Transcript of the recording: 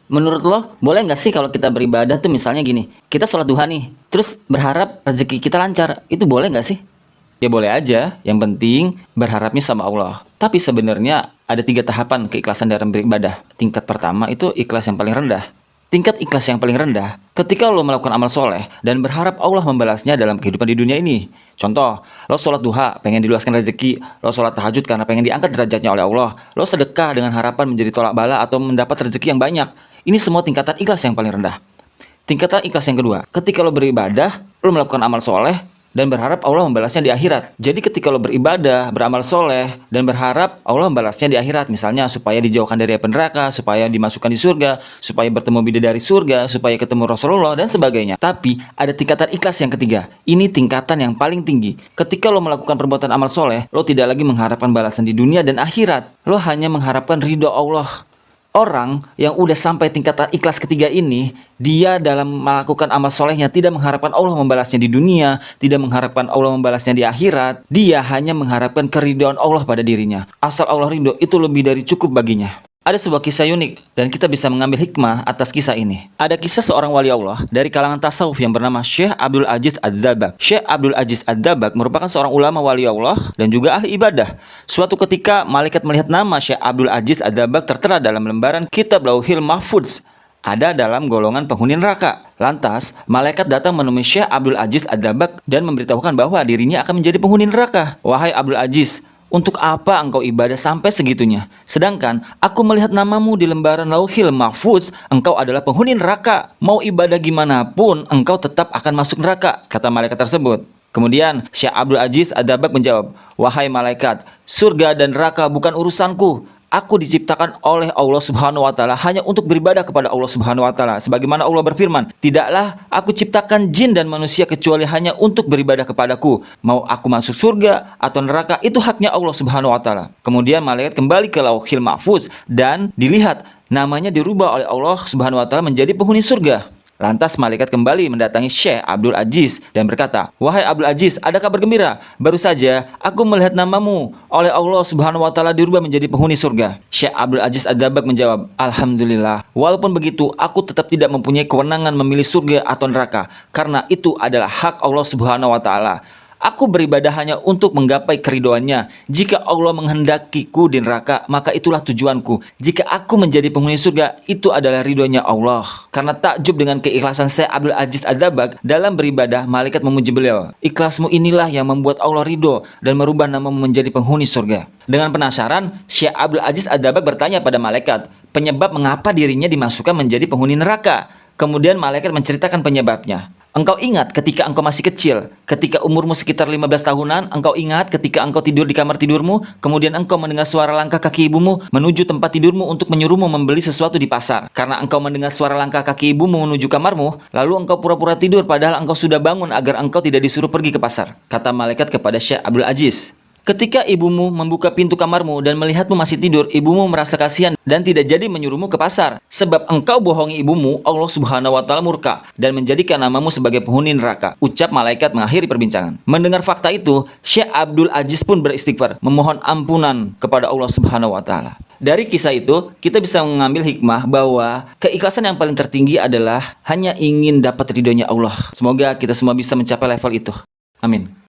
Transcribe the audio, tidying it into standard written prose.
Menurut lo, boleh nggak sih kalau kita beribadah tuh misalnya gini, kita sholat duha nih, terus berharap rezeki kita lancar, itu boleh nggak sih? Ya boleh aja, yang penting berharapnya sama Allah. Tapi sebenarnya ada 3 tahapan keikhlasan dalam beribadah. Tingkat pertama itu ikhlas yang paling rendah. Tingkat ikhlas yang paling rendah, ketika lo melakukan amal soleh dan berharap Allah membalasnya dalam kehidupan di dunia ini. Contoh, lo sholat duha, pengen diluaskan rezeki. Lo sholat tahajud karena pengen diangkat derajatnya oleh Allah. Lo sedekah dengan harapan menjadi tolak bala atau mendapat rezeki yang banyak. Ini semua tingkatan ikhlas yang paling rendah. Tingkatan ikhlas yang kedua, ketika lo beribadah, lo melakukan amal soleh, dan berharap Allah membalasnya di akhirat. Jadi ketika lo beribadah, beramal soleh, dan berharap Allah membalasnya di akhirat. Misalnya supaya dijauhkan dari api neraka, supaya dimasukkan di surga, supaya bertemu bidadari surga, supaya ketemu Rasulullah, dan sebagainya. Tapi ada tingkatan ikhlas yang ketiga. Ini tingkatan yang paling tinggi. Ketika lo melakukan perbuatan amal soleh, lo tidak lagi mengharapkan balasan di dunia dan akhirat. Lo hanya mengharapkan ridho Allah. Orang yang udah sampai tingkatan ikhlas ketiga ini, dia dalam melakukan amal solehnya tidak mengharapkan Allah membalasnya di dunia, tidak mengharapkan Allah membalasnya di akhirat. Dia hanya mengharapkan keridhaan Allah pada dirinya. Asal Allah ridho, itu lebih dari cukup baginya. Ada sebuah kisah unik dan kita bisa mengambil hikmah atas kisah ini. Ada kisah seorang wali Allah dari kalangan tasawuf yang bernama Syekh Abdul Aziz Ad-Dabbagh. Syekh Abdul Aziz Ad-Dabbagh merupakan seorang ulama wali Allah dan juga ahli ibadah. Suatu ketika malaikat melihat nama Syekh Abdul Aziz Ad-Dabbagh tertera dalam lembaran kitab Lauhil Mahfudz, ada dalam golongan penghuni neraka. Lantas, malaikat datang menemui Syekh Abdul Aziz Ad-Dabbagh dan memberitahukan bahwa dirinya akan menjadi penghuni neraka. Wahai Abdul Aziz, untuk apa engkau ibadah sampai segitunya? Sedangkan aku melihat namamu di lembaran Lauhil Mahfudz, engkau adalah penghuni neraka. Mau ibadah gimana pun, engkau tetap akan masuk neraka, kata malaikat tersebut. Kemudian Syekh Abdul Aziz Ad-Dabbagh menjawab, wahai malaikat, surga dan neraka bukan urusanku. Aku diciptakan oleh Allah Subhanahu wa taala hanya untuk beribadah kepada Allah Subhanahu wa taala. Sebagaimana Allah berfirman, "Tidaklah aku ciptakan jin dan manusia kecuali hanya untuk beribadah kepadaku. Mau aku masuk surga atau neraka, itu haknya Allah Subhanahu wa taala." Kemudian malaikat kembali ke Lauhil Mahfudz dan dilihat namanya dirubah oleh Allah Subhanahu wa taala menjadi penghuni surga. Lantas malaikat kembali mendatangi Syekh Abdul Aziz dan berkata, wahai Abdul Aziz, ada kabar gembira. Baru saja aku melihat namamu oleh Allah Subhanahu wa taala dirubah menjadi penghuni surga. Syekh Abdul Aziz Ad-Dabbagh menjawab, alhamdulillah. Walaupun begitu, aku tetap tidak mempunyai kewenangan memilih surga atau neraka, karena itu adalah hak Allah Subhanahu wa taala. Aku beribadah hanya untuk menggapai keridoannya. Jika Allah menghendakiku di neraka, maka itulah tujuanku. Jika aku menjadi penghuni surga, itu adalah ridhonya Allah. Karena takjub dengan keikhlasan Syekh Abdul Aziz Ad-Dabbagh dalam beribadah, malaikat memuji beliau. Ikhlasmu inilah yang membuat Allah ridho dan merubah namamu menjadi penghuni surga. Dengan penasaran, Syekh Abdul Aziz Ad-Dabbagh bertanya pada malaikat, penyebab mengapa dirinya dimasukkan menjadi penghuni neraka. Kemudian malaikat menceritakan penyebabnya. Engkau ingat ketika engkau masih kecil, ketika umurmu sekitar 15 tahunan, engkau ingat ketika engkau tidur di kamar tidurmu, kemudian engkau mendengar suara langkah kaki ibumu menuju tempat tidurmu untuk menyuruhmu membeli sesuatu di pasar. Karena engkau mendengar suara langkah kaki ibumu menuju kamarmu, lalu engkau pura-pura tidur padahal engkau sudah bangun agar engkau tidak disuruh pergi ke pasar. Kata malaikat kepada Syekh Abdul Aziz. Ketika ibumu membuka pintu kamarmu dan melihatmu masih tidur, ibumu merasa kasihan dan tidak jadi menyuruhmu ke pasar. Sebab engkau bohongi ibumu, Allah Subhanahu wa taala murka dan menjadikan namamu sebagai penghuni neraka. Ucap malaikat mengakhiri perbincangan. Mendengar fakta itu, Syekh Abdul Aziz pun beristighfar, memohon ampunan kepada Allah Subhanahu wa taala. Dari kisah itu, kita bisa mengambil hikmah bahwa keikhlasan yang paling tertinggi adalah hanya ingin dapat ridhonya Allah. Semoga kita semua bisa mencapai level itu. Amin.